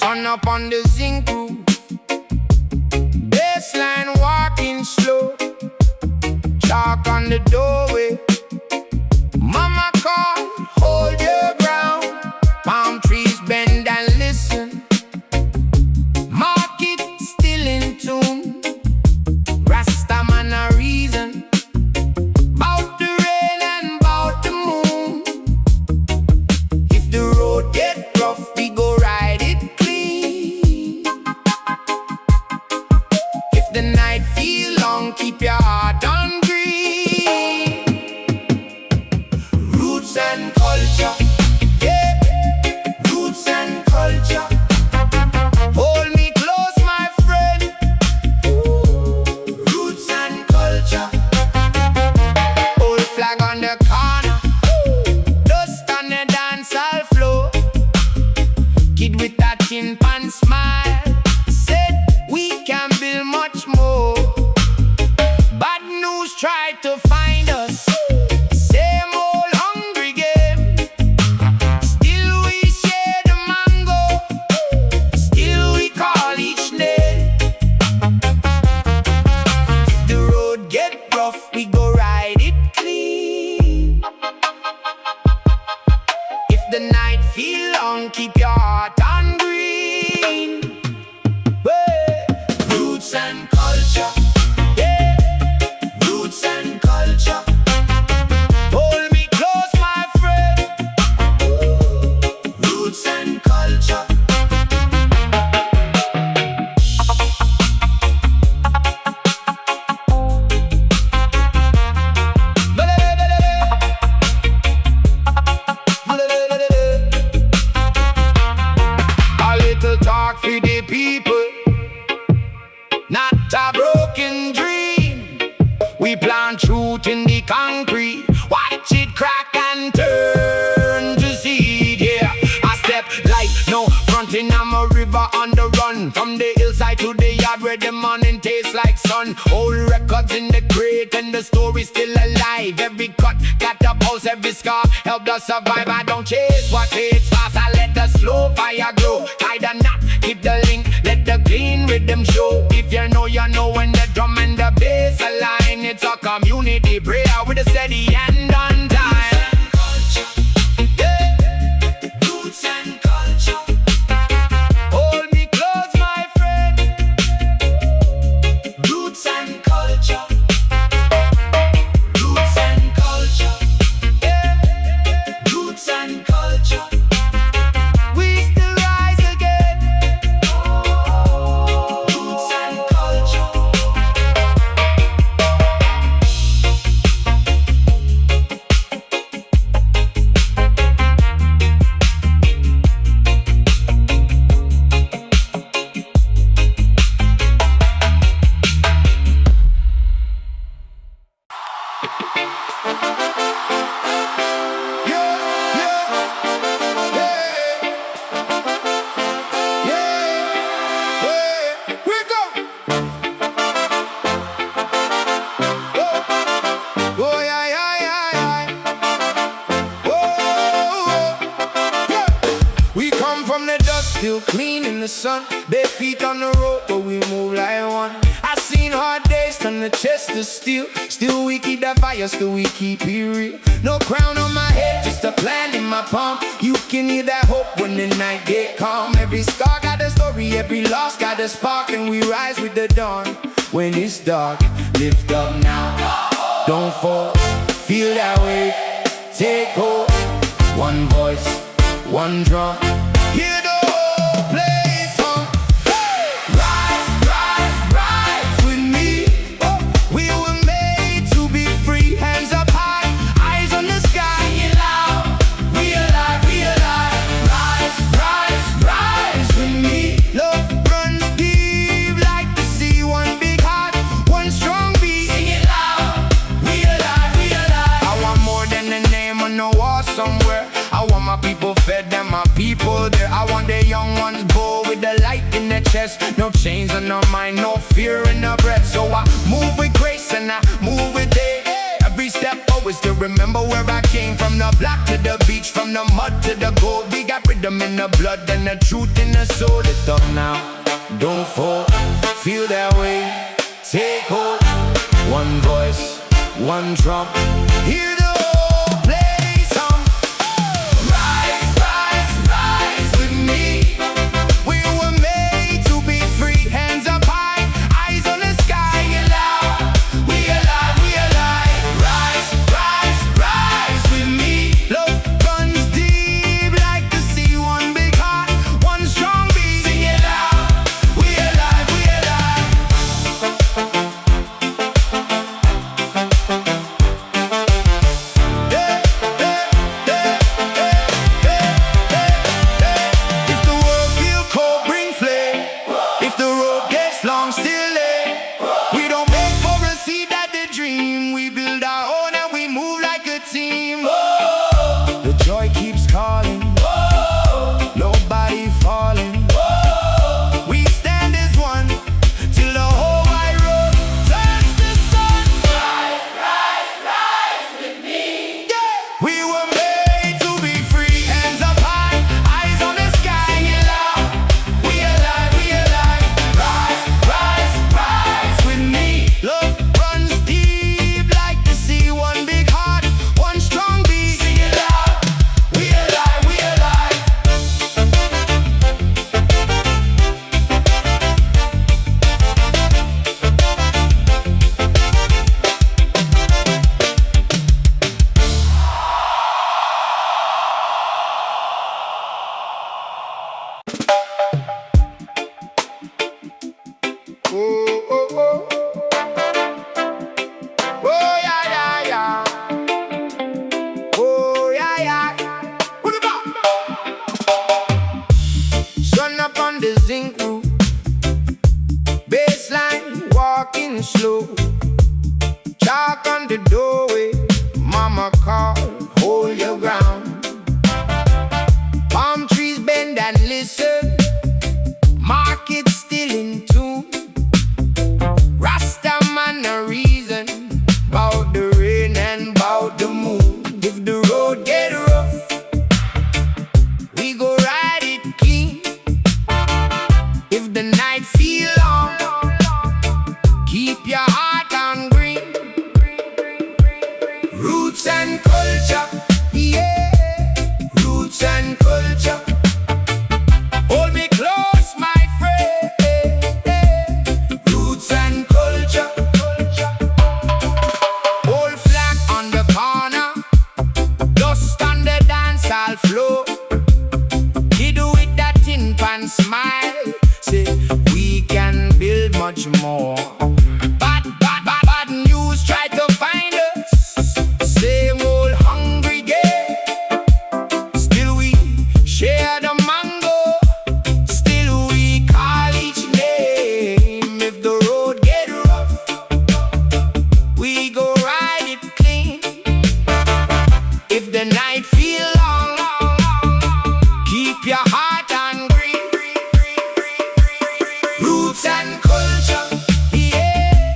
Sun up on the zinc roof, bassline walking slow, chalk on the doorway. Mama called, hold your ground. Palm trees bend and listen. wicked with a chin pan smile. Said we can build much more. Bad news tried to find us. Same old hungry game. Still we share the mango. Still we call each name. If the road get rough, we go ride it clean. If the night feel long, keep your heart on green. Roots and culture. Roots and culture. Hold me close, my friend. Roots and culture. A little talk for the people, not a broken dream. We plant truth in the concrete, watch it crack and turn to seed. Yeah, I step like no fronting. I'm a river on the run, from the hillside to the yard where the morning tastes like sun. Old records in the crate and the story's still alive. Every cut got a pulse, every scar helped us survive. I don't chase what fades fast, I let the slow fire grow. Tie the knot, keep the link, let the clean rhythm show. If you know, you know. When the drum and the bass align, it's a community prayer with a steady hand on time. Yeah. Roots and culture. Hold me close, my friend. Roots and culture. Roots and culture. Yeah. Roots and culture. We still rise again. Roots and culture. Still clean in the sun, bare feet on the road, but we move like one. I seen hard days turn the chest to steel. Still we keep that fire, still we keep it real. No crown on my head, just a plan in my palm. You can hear that hope when the night get calm. Every scar got a story, every loss got a spark, and we rise with the dawn. When it's dark, lift up now, don't fall. Feel that wave, take hold. One voice, one drum. Hear the place on. Rise, rise, rise with me. We were made to be free. Hands up high, eyes on the sky. Sing it loud, we alive, we alive. Rise, rise, rise with me. Love runs deep like the sea. One big heart, one strong beat. Sing it loud, we alive, we alive. I want more than a name on the wall somewhere. I want my people fed and my people there. I want the young ones bold with the light in their chest. No chains on their mind, no fear in their breath. So I move with grace and I move with day. Every step always to remember where I came from. The block to the beach, from the mud to the gold. We got rhythm in the blood and the truth in the soul. Lift up now, don't fall. Feel that way, take hold. One voice, one drum. Hear the whole place on. Rise, rise, rise with me. We were made to be free. Hands up high, eyes on the sky. Sing it loud, we alive, we alive. Rise, rise, rise with me. Love runs deep like the sea. One big heart, one strong beat. Sing it loud, we alive, we alive. much more. Bad news try to find us. Same old hungry game. Still we share the mango. Still we call each name. If the road get rough, we go ride it clean. If the night feel long, keep your heart on green. Roots and culture, yeah.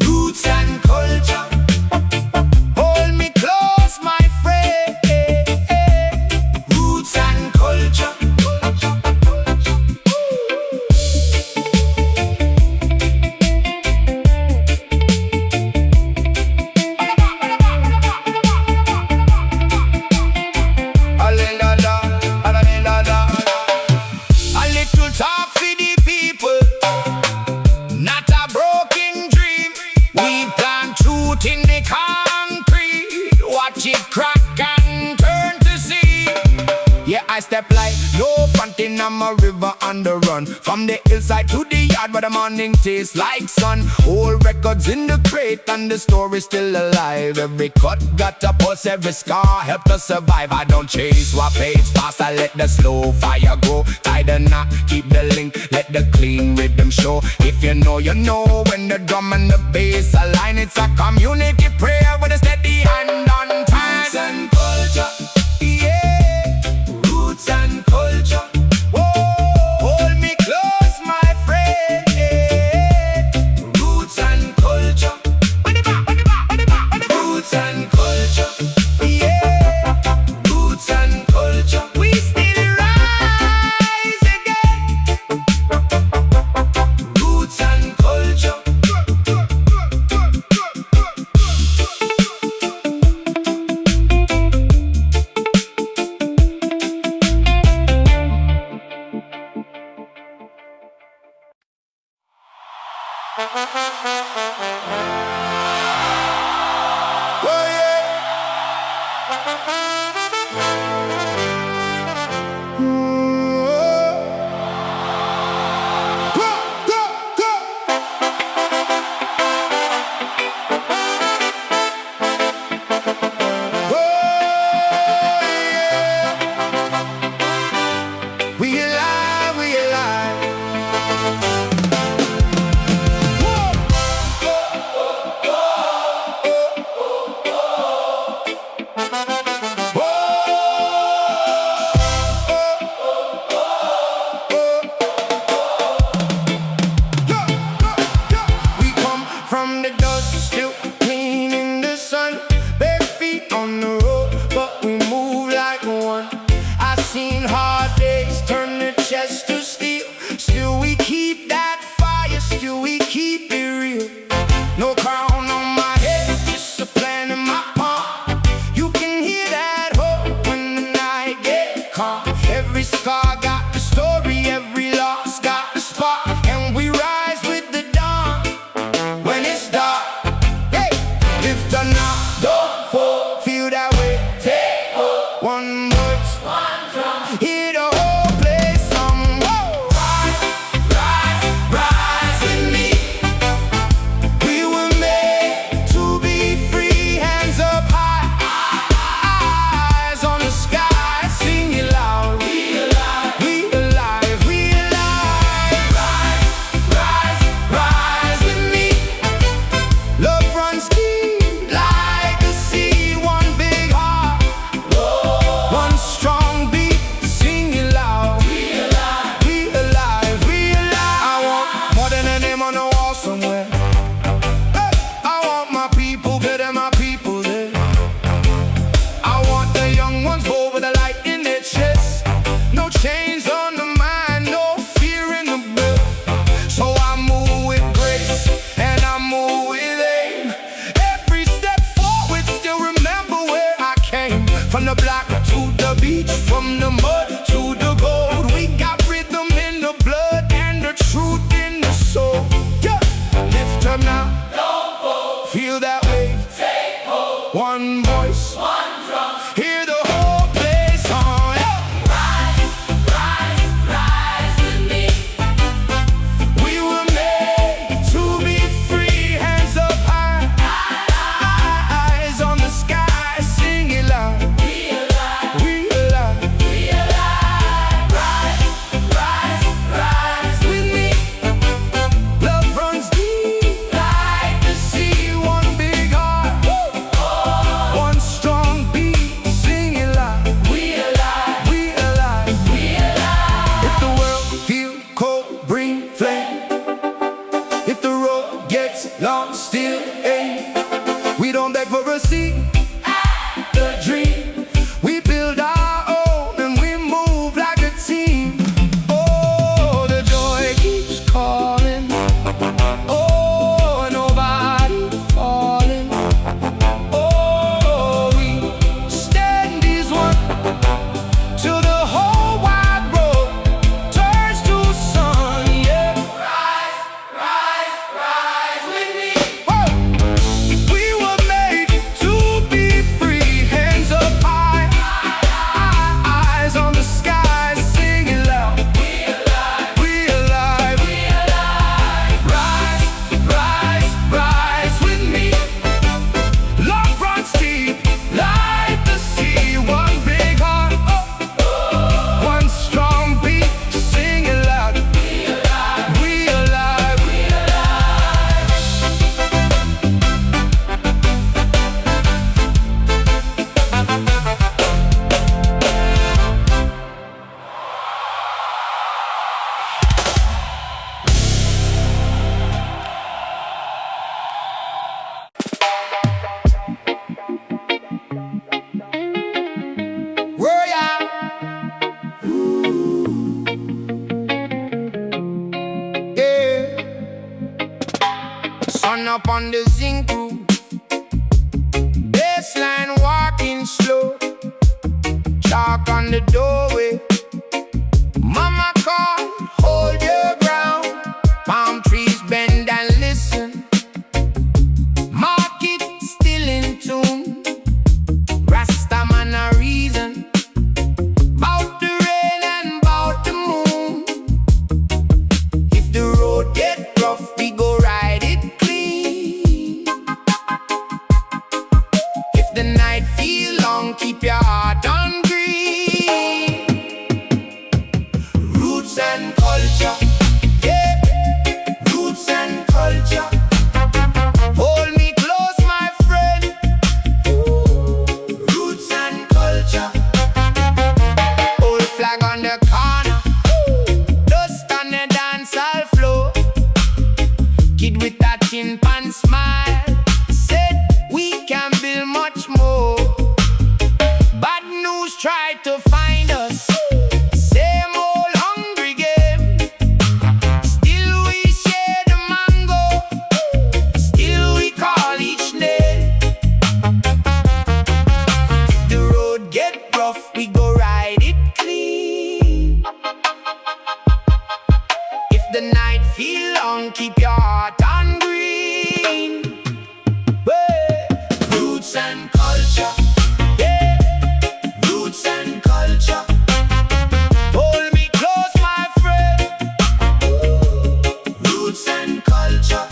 Roots and culture. Hold me close, my friend. Roots and culture. A little talk for the people, not a broken dream. We plant truth in the concrete, watch it crack and turn to seed. Yeah, I step like no fronting, I'm a river on the run. From the hillside to the yard where the morning tastes like sun. Old records in the crate and the story's still alive. Every cut got a pulse, every scar helped us survive. I don't chase what fades fast, I let the slow fire grow. Tie the knot, keep the link, let the clean rhythm show. If you know, you know. When the drum and the bass align, it's a community prayer with a steady hand on time. Roots and culture, yeah. Roots and culture. Whoa, hold me close, my friend. Roots and culture. Roots and culture, yeah. Roots and culture. We still rise again. Roots and culture. Oh, yeah. We alive, we alive. We come from the dust, still clean in the sun. Bare feet on the road, but we move like one. I seen hard days turn the chest to steel. Still we keep that fire, still we keep it real. No crown on my head, just a plan in my palm. You can hear that hope when the night gets calm. Every scar got the story, every loss got the spark. And we rise with the dawn when it's dark. Hey, lift the knock, don't fall, feel that way, take hold. One voice, one drum, hear the whole place song. Whoa. Rise, rise, rise with me. We were made to be free, hands up high, eyes on the sky, sing it loud. We alive, we up on the zinc roof, bassline walking slow, chalk on the doorway. Mama call, hold your ground. Palm trees bend and listen. Market still in tune. Rasta man a reason. Bout the rain and bout the moon. If the road get rough, we go ride it clean. If the night feel long, keep your heart on green. Roots and culture, yeah. Roots and culture. Hold me close, my friend. Roots and culture. Old flag on the corner, dust on the dance hall floor. Kid with that chin pan smile said we can build much more. Bad news tried to find us. Same old hungry game. Still we share the mango. Still we call each name. If the road get rough, we go ride it clean. If the night feel long, keep your heart on green. Hey. Roots and culture, yeah. Roots and culture. Hold me close, my friend. Roots and culture.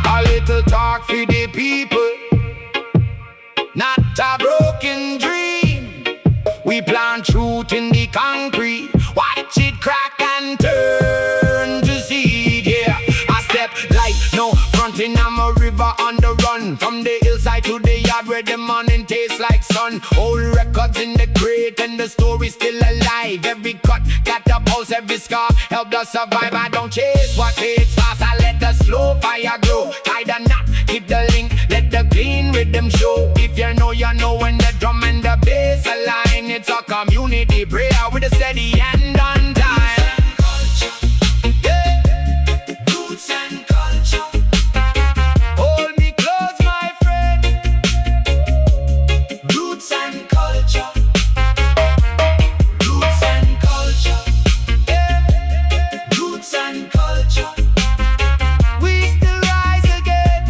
A little talk for the people, not a broken dream. We plant truth in the concrete, watch it crack and turn to seed. Yeah, I step light, no fronting. I'm a river on the run, from the hillside to the yard where the morning tastes like sun. Old records in the crate and the story's still alive. Every cut got a pulse, every scar helped us survive. I don't chase what fades fast, I let the slow fire grow. Tie the knot, keep the link, let the clean rhythm show. If you know when the drum and the bass align. It's a community prayer with a steady hand on time. Yeah. Roots and culture. Hold me close, my friend. Roots and culture. Roots and culture. Yeah. Roots and culture. We still rise again.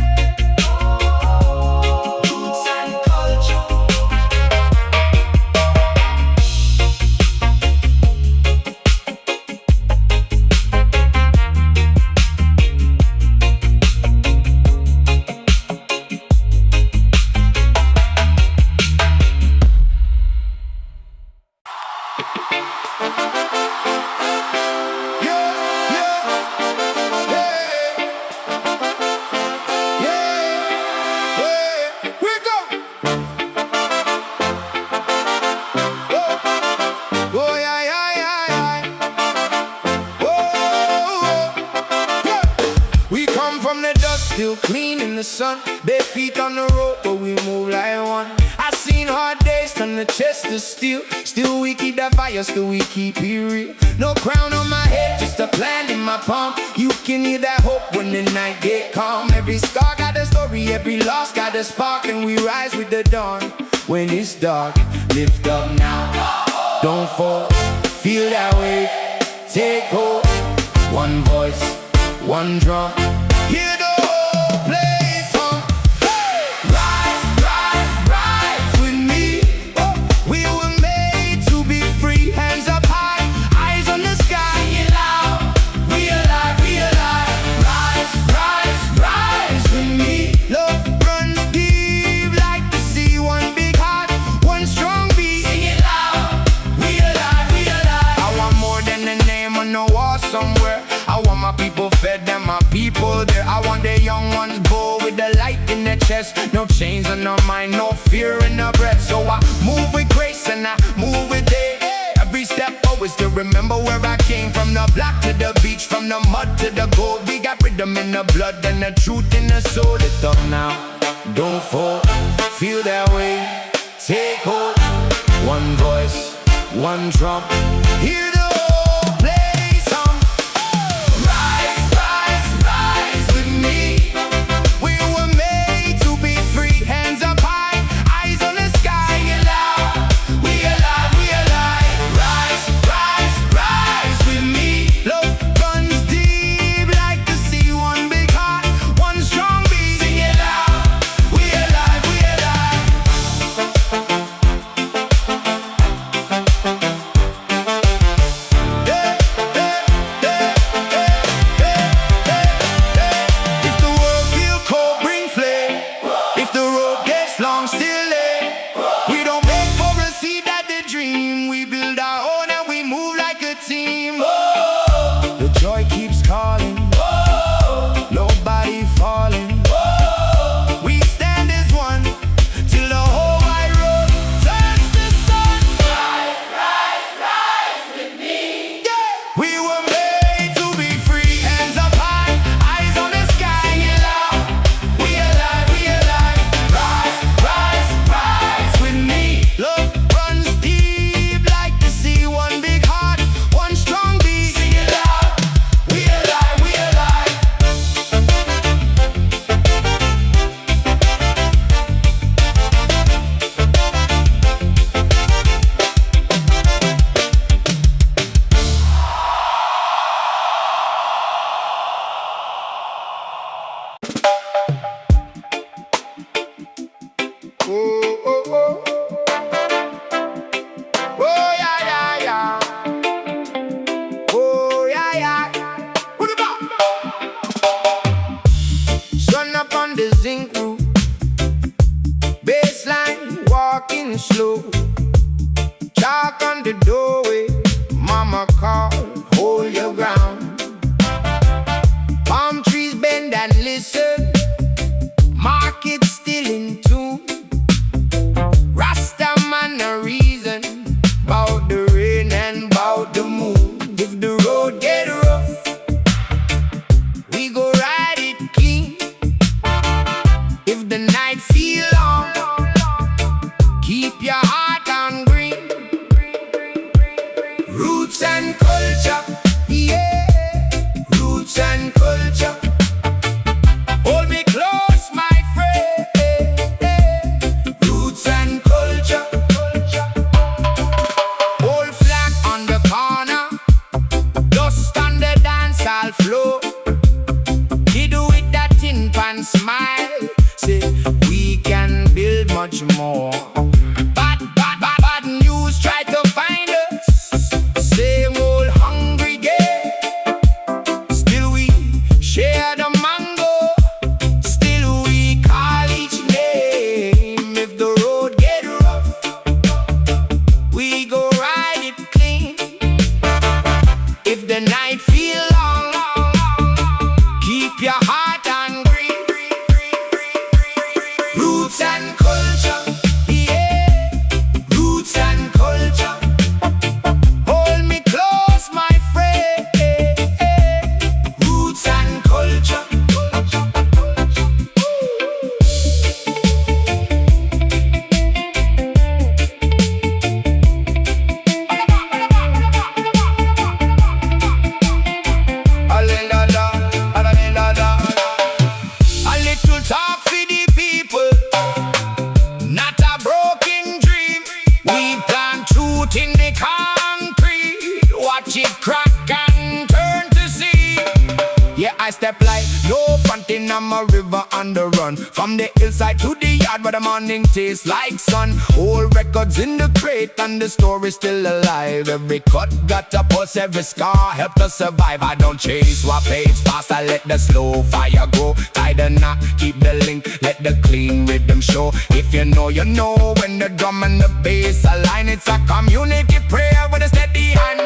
Roots and culture. Still clean in the sun, bare feet on the road, but we move like one. I seen hard days turn the chest to steel. Still we keep that fire, still we keep it real. No crown on my head, just a plan in my palm. You can hear that hope when the night get calm. Every scar got a story, every loss got a spark, and we rise with the dawn. When it's dark, lift up now, don't fall. Feel that wave, take hope. One voice, one drum. Hear the whole place hum. Hey! Rise, rise, rise with me. Oh, we were made to be free. Hands up high, eyes on the sky. Sing it loud, we alive, we alive. Rise, rise, rise with me. Love runs deep like the sea. One big heart, one strong beat. Sing it loud, we alive, we alive. I want more than a name on the wall somewhere. I want my people fed and my people there. I want the young ones bold with the light in their chest. No chains on their mind, no fear in their breath. So I move with grace and I move with day. Every step step always to remember where I came from. The block to the beach, from the mud to the gold. We got rhythm in the blood and the truth in the soul. It's up now, don't fall, feel that way, take hold. One voice, one drum, hear the whole place hum. Rise, rise, rise with me. We were made to be free. Hands up high, eyes on the sky. We alive, we alive. Rise, rise, rise with me. Love runs deep like the sea. One big heart, one strong beat. Sing it loud. We alive, we alive. Hey, hey, hey, hey, hey, hey. If the world feel cold, bring flame. If the road gets long, still lay. We don't beg for a seat at the dream. We build our own and we move like a team. The joy keeps calling. Nobody falling. We stand as one till the whole wide road turns to sun. Rise, rise, rise with me. Yeah. We were made to be free. Hands up high, eyes on the sky. Yell out, we alive, we alive. Rise, rise, rise with me. Love runs deep like the sea. One big heart, one strong beat. Sing it loud. We alive, we alive. Oh, oh, oh. Oh, yeah, yeah, yeah. Oh, yeah, yeah. Put it up. Sun up on the zinc roof. Bassline walking slow. Chalk on the doorway. Mama called, hold your ground. Palm trees bend and listen. Market still in tune. Rasta man a reason bout the rain and bout the moon. If the road get rough, we go ride it clean. If the night feel long, keep your heart on green. Roots and culture, yeah. Roots and culture. Hold me close, my friend. Roots and culture. Old flag on the corner, dust on the dance hall floor. Kid with that tin pan smile, say we can build much more. Bad news try to find us. Same old hungry game. Still we share the mango. Still we call each name. If the road get rough, we go ride it clean. If the night feel long, keep your heart on green. Roots and culture, yeah. Roots and culture. Hold me close, my friend. Roots and culture. A little talk for the people, not a broken dream. We plant truth in the concrete, watch it crack and turn to seed. Yeah, I step like no fronting, I'm a river on the run. From the hillside to the yard where the morning tastes like sun. Old records in the crate and the story's still alive. Every cut got a pulse, every scar helped us survive. I don't chase what pace fast, I let the slow fire grow. Tie the knot, keep the link, let the clean rhythm show. If you know, you know. When the drum and the bass align, it's a community prayer with a steady hand.